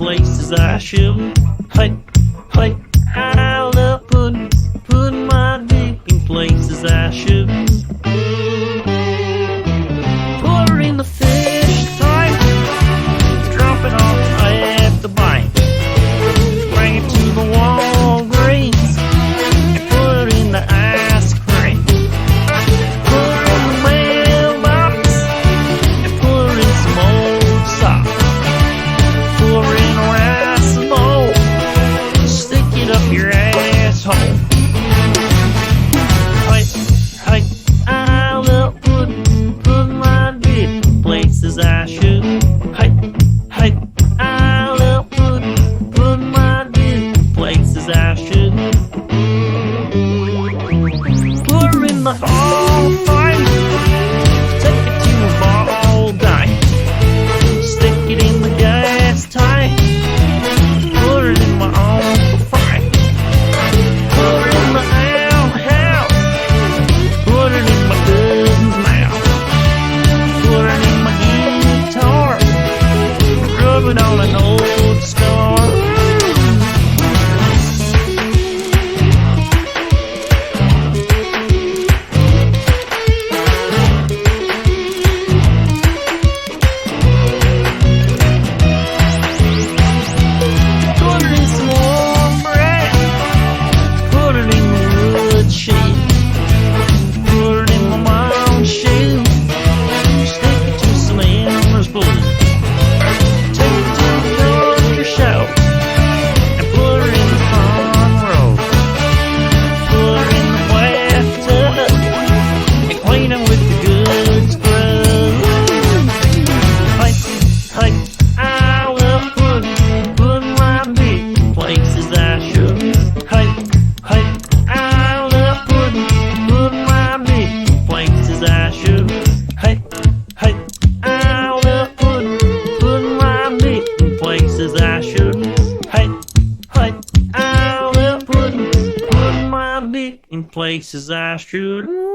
places I shouldn't. Hey, hey, I love pudding, putting my dick in places I shouldn't. Put her in the fish tank, drop it off at the bank, bring it to the Walgreens, and put her in the ice cream. Put her in the mailbox, and put her in some old socks. Put her in a rice bowl, stick it up your asshole. Hey, hey, I love pudding, putting my dick in places I shouldn't. Hey, hey, I love pudding, putting my dick in places I shouldn't. Put her in the hall of fame, take it to a ball game, stick it in the gas tank, put it in my own frame. Put her in the outhouse, put it in my cousin's mouth, put it in my guitar, rub it on an old scar. Put it in some warm bread, put it in the wood shed, put it in my mom's shoe, stick it to some Elmer's glue, take it to the country show, and put her in the front row. Put her in the bathtub, and clean her with the good scrub. Hey, hey, I love pudding, putting my dick in places I shouldn't. Hey, hey, I love pudding, putting my dick in places I shouldn't. Hey, hey, I love pudding, putting my dick in places I shouldn't. Hey, hey, I love pudding, putting my dick in places I shouldn't.